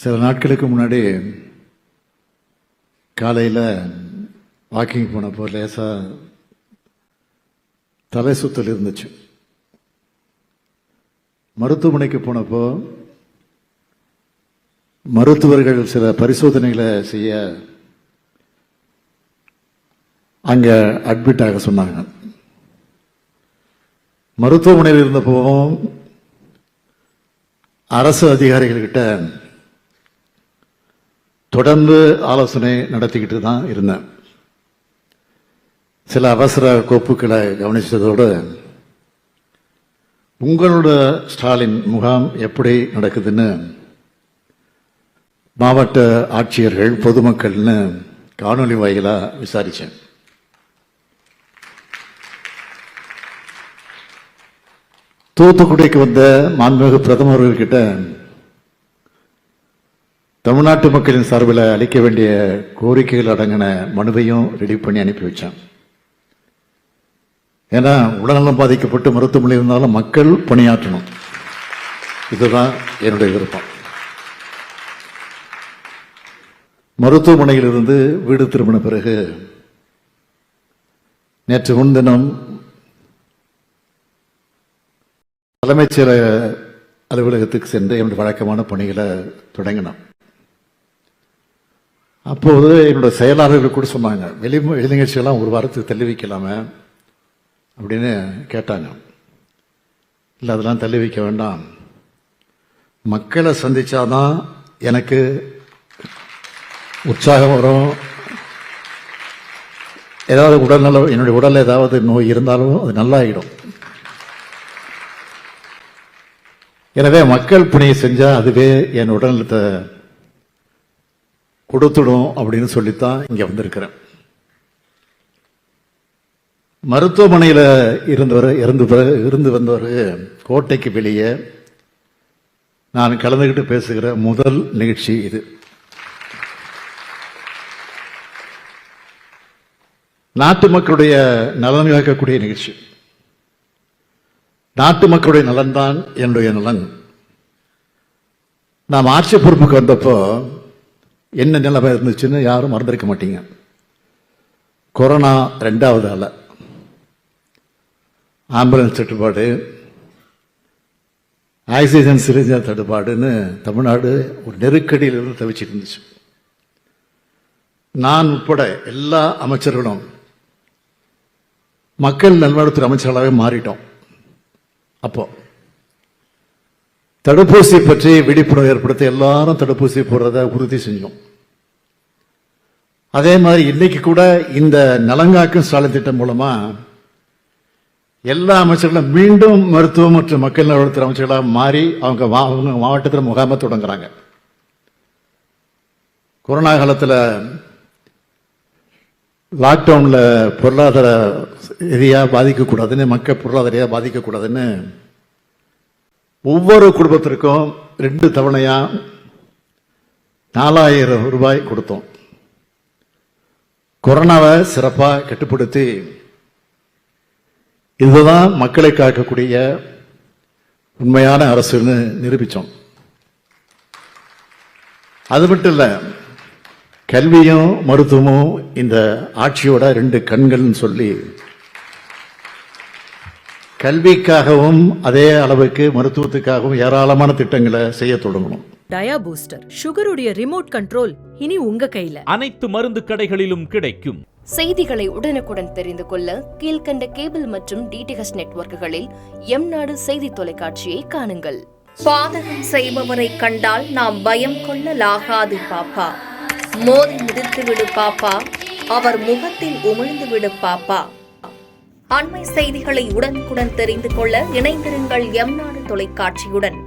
சில நாட்களுக்கு முன்னாடி காலையில் வாக்கிங் போனப்போ லேசாக தலை சுத்தல் இருந்துச்சு. மருத்துவமனைக்கு போனப்போ மருத்துவர்கள் சில பரிசோதனைகளை செய்ய அங்கே அட்மிட் ஆக சொன்னாங்க. மருத்துவமனையில் இருந்தப்போ அரசு அதிகாரிகள்கிட்ட தொடர்ந்து ஆலோசனை நடத்திக்கிட்டு தான் இருந்தேன். சில அவசர கோப்புகளை கவனிச்சதோடு உங்களோட ஸ்டாலின் முகாம் எப்படி நடக்குதுன்னு மாவட்ட ஆட்சியர்கள் பொதுமக்கள்னு காணொலி வாயிலாக விசாரித்தேன். தூத்துக்குடிக்கு வந்த மாண்புமிகு பிரதமர்கள்கிட்ட தமிழ்நாட்டு மக்களின் சார்பில் அளிக்க வேண்டிய கோரிக்கைகள் அடங்கின மனுவையும் ரெடி பண்ணி அனுப்பி வச்சேன். ஏன்னா உடல்நலம் பாதிக்கப்பட்டு மருத்துவமனை இருந்தாலும் மக்கள் பணியாற்றணும், இதுதான் என்னுடைய விருப்பம். மருத்துவமனையிலிருந்து வீடு திரும்பின பிறகு நேற்று முன்தினம் தலைமைச் செயலக அலுவலகத்துக்கு சென்று என்னுடைய வழக்கமான பணிகளை தொடங்கினோம். அப்போது என்னோட செயலாளர்கள் கூட சொன்னாங்க, வெளி நிகழ்ச்சியெல்லாம் ஒரு வாரத்துக்கு தள்ளி வைக்கலாமே அப்படின்னு கேட்டாங்க. இல்லை, அதெல்லாம் தள்ளி வைக்க வேண்டாம், மக்களை சந்திச்சாதான் எனக்கு உற்சாகம் வரும். ஏதாவது உடல்நல என்னுடைய உடலில் ஏதாவது நோய் இருந்தாலும் அது நல்லாயிடும். எனவே மக்கள் பணியை செஞ்சா அதுவே என் உடல்நலத்தை கொடுத்துடும் அப்படின்னு சொல்லித்தான் இங்க வந்திருக்கிறேன். மருத்துவமனையில் இருந்து வந்தவர் கோட்டைக்கு வெளியே நான் கலந்துகிட்டு பேசுகிற முதல் நிகழ்ச்சி இது. நாட்டு மக்களுடைய நலன் காக்கக்கூடிய நிகழ்ச்சி. நாட்டு மக்களுடைய நலன்தான் என்னுடைய நலன். நாம் ஆட்சி பொறுப்புக்கு வந்தப்போ என்ன நிலைமை இருந்துச்சுன்னு யாரும் மறந்திருக்க மாட்டீங்க. கொரோனா 2வது அலை, ஆம்புலன்ஸ் தட்டுப்பாடு, ஆக்சிஜன் சிலிண்டர் தட்டுப்பாடுன்னு தமிழ்நாடு ஒரு நெருக்கடியிலிருந்து தவிச்சிட்டு இருந்துச்சு. நான் உட்பட எல்லா அமைச்சர்களும் மக்கள் நல்வாழ்வுத்துறை அமைச்சர்களாக மாறிட்டோம். அப்போ தடுப்பூசி பற்றி விழிப்புணர்வு ஏற்படுத்த எல்லாரும் தடுப்பூசி போடுறத உறுதி செஞ்சோம். அதே மாதிரி இன்னைக்கு கூட இந்த நலங்காக்கும் ஸ்டாலின் திட்டம் மூலமா எல்லா அமைச்சர்களும் மீண்டும் மருத்துவம் மற்றும் மக்கள் நல்வாழ்வுத்துறை அமைச்சர்களாக மாறி அவங்க மாவட்டத்தில் முகாமை தொடங்குறாங்க. கொரோனா காலத்தில் லாக்டவுன்ல பொருளாதார ரீதியாக பாதிக்கக்கூடாதுன்னு, மக்கள் பொருளாதார ரீதியாக பாதிக்கக்கூடாதுன்னு ஒவ்வொரு குடும்பத்திற்கும் 2 தவணையா 4000 ரூபாய் கொடுத்தோம். கொரோனாவை சிறப்பாக கட்டுப்படுத்தி இதுதான் மக்களை காக்கக்கூடிய உண்மையான அரசுன்னு நிரூபித்தோம். அது மட்டும் இல்லை, கல்வியும் மருத்துவமும் இந்த ஆட்சியோட 2 கண்கள்னு சொல்லி கல்விக்காகவும் அதே அளவுக்கு மருத்துவத்துக்காகவும் ஏராளமான திட்டங்களை செய்ய தொடங்கணும். டயா பூஸ்டர் சுகருடைய ரிமோட் கண்ட்ரோல் இனி உங்க கையில. அனைத்து மருந்து கடைகளிலும் கிடைக்கும். செய்திகளை உடனுக்குடன் தெரிந்து கொள்ள கீழ்கண்ட கேபிள் மற்றும் டிடிஎச் நெட்வொர்க்குகளில் எம்நாடு செய்தி தொலைக்காட்சியை காணுங்கள். பாதகம் செய்பவரை கண்டால் நாம் பயம் கொள்ளலாகாது பாப்பா. மோதி மிதித்து விடு பாப்பா, அவர் முகத்தில் உமிழ்ந்து விடு பாப்பா. அண்மை செய்திகளை உடனுக்குடன் தெரிந்து கொள்ள இணைந்திருங்கள் எம்நாடு தொலைக்காட்சியுடன்.